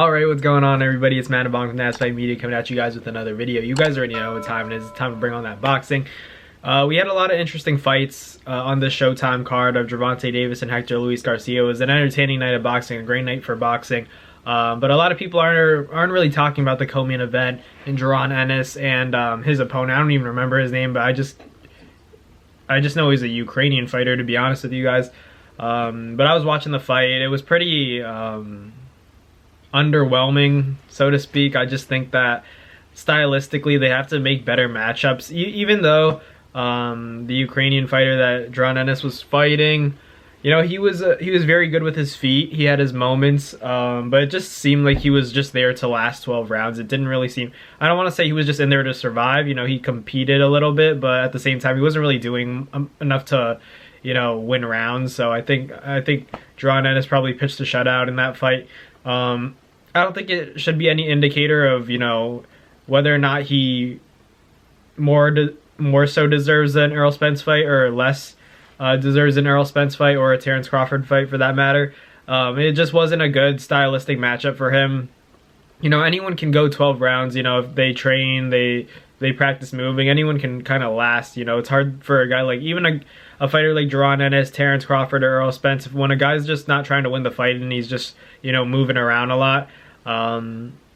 Alright, what's going on everybody? It's Manabong from Fight Media coming at you guys with another video. You guys already know what time it is. It's time to bring on that boxing. We had a lot of interesting fights on the Showtime card of Gervonta Davis and Hector Luis Garcia. It was an entertaining night of boxing, a great night for boxing. But a lot of people aren't really talking about the co-main event in Jaron Ennis and his opponent. I don't even remember his name, but I just know he's a Ukrainian fighter, to be honest with you guys. But I was watching the fight. It was pretty underwhelming, so to speak. I just think that stylistically they have to make better matchups. Even though the Ukrainian fighter that Jaron Ennis was fighting, you know, he was very good with his feet. He had his moments, but it just seemed like he was just there to last 12 rounds. It didn't really seem, I don't want to say he was just in there to survive. You know, he competed a little bit, but at the same time he wasn't really doing enough to, you know, win rounds. So I think Jaron Ennis probably pitched a shutout in that fight. I don't think it should be any indicator of, you know, whether or not he more so deserves an Errol Spence fight or less deserves an Errol Spence fight or a Terrence Crawford fight for that matter. It just wasn't a good stylistic matchup for him. You know, anyone can go 12 rounds, you know, if they train, they practice moving, anyone can kind of last. You know, it's hard for a guy like, even a fighter like Jaron Ennis, Terrence Crawford, or Errol Spence, when a guy's just not trying to win the fight and he's just, you know, moving around a lot,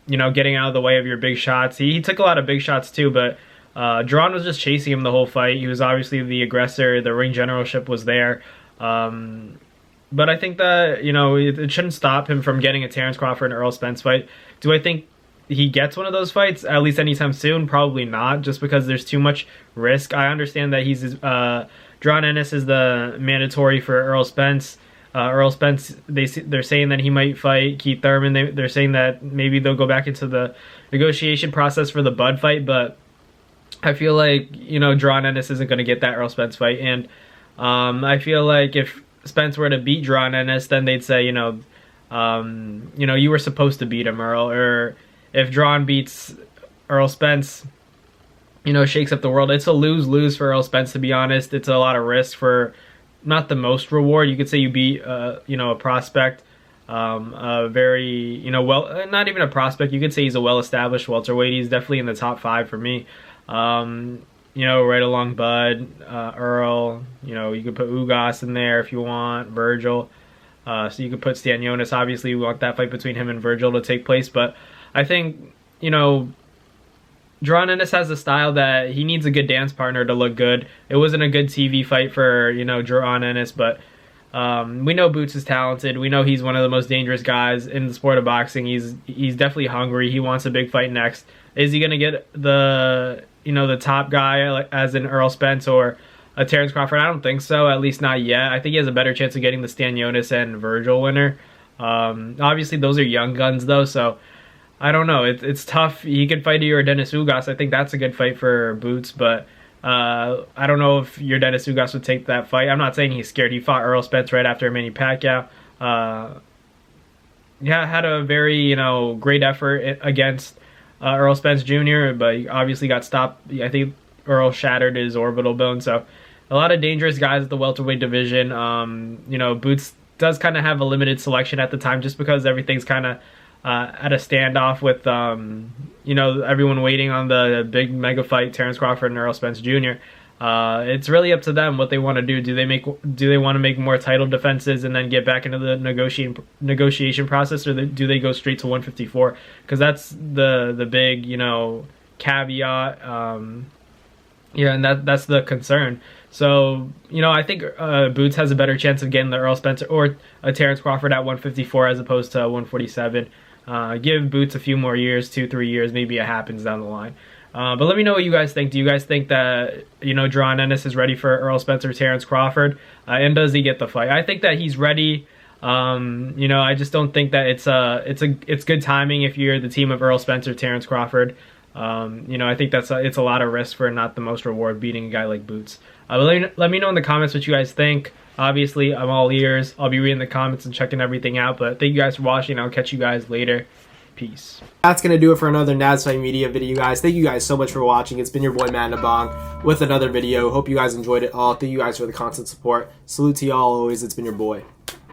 you know, getting out of the way of your big shots. He took a lot of big shots too, but Jaron was just chasing him the whole fight. He was obviously the aggressor. The ring generalship was there. But I think that, you know, it shouldn't stop him from getting a Terrence Crawford and Errol Spence fight. Do I think he gets one of those fights at least anytime soon? Probably not, just because there's too much risk. I understand that Jaron Ennis is the mandatory for Errol Spence. Errol Spence, they're saying that he might fight Keith Thurman. They're saying that maybe they'll go back into the negotiation process for the Bud fight, but I feel like, you know, Jaron Ennis isn't going to get that Errol Spence fight. And I feel like if Spence were to beat Jaron Ennis, then they'd say, you know, you were supposed to beat him, Earl. Or if Jaron beats Errol Spence, you know, shakes up the world. It's a lose-lose for Errol Spence, to be honest. It's a lot of risk for not the most reward. You could say you beat, you know, a prospect, a very, you know, well, not even a prospect. You could say he's a well-established welterweight. He's definitely in the top 5 for me. You know, right along Bud, Errol. You know, you could put Ugas in there if you want, Virgil. So you could put Stanionis. Obviously, we want that fight between him and Virgil to take place. But I think, you know, Jaron Ennis has a style that he needs a good dance partner to look good. It wasn't a good TV fight for, you know, Jaron Ennis, but we know Boots is talented. We know he's one of the most dangerous guys in the sport of boxing. He's definitely hungry. He wants a big fight next. Is he going to get the, you know, the top guy, like, as in Errol Spence or a Terrence Crawford? I don't think so, at least not yet. I think he has a better chance of getting the Stanionis and Virgil winner. Obviously, those are young guns, though, so I don't know. It's tough. He could fight your Dennis Ugas. I think that's a good fight for Boots, but I don't know if your Dennis Ugas would take that fight. I'm not saying he's scared. He fought Errol Spence right after Manny Pacquiao. Yeah, had a very, you know, great effort against Errol Spence Jr., but he obviously got stopped. I think Errol shattered his orbital bone. So a lot of dangerous guys at the welterweight division. You know, Boots does kind of have a limited selection at the time, just because everything's kind of at a standoff with, you know, everyone waiting on the big mega fight, Terrence Crawford and Errol Spence Jr. It's really up to them what they want to do. Do they want to make more title defenses and then get back into the negotiation process, or do they go straight to 154? Because that's the big, you know, caveat. Yeah, and that's the concern. So, you know, I think Boots has a better chance of getting the Errol Spencer or a Terrence Crawford at 154 as opposed to 147. Give Boots a few more years, 2-3 years, maybe it happens down the line. But let me know what you guys think. Do you guys think that, you know, Jaron Ennis is ready for Errol Spencer, Terrence Crawford? And does he get the fight? I think that he's ready. You know, I just don't think that it's good timing if you're the team of Errol Spencer, Terrence Crawford. You know, I think it's a lot of risk for not the most reward beating a guy like Boots. But let me know in the comments what you guys think. Obviously, I'm all ears. I'll be reading the comments and checking everything out. But thank you guys for watching. I'll catch you guys later. Peace. That's going to do it for another Fight Media video, guys. Thank you guys so much for watching. It's been your boy, Manabong, with another video. Hope you guys enjoyed it all. Thank you guys for the constant support. Salute to y'all always. It's been your boy.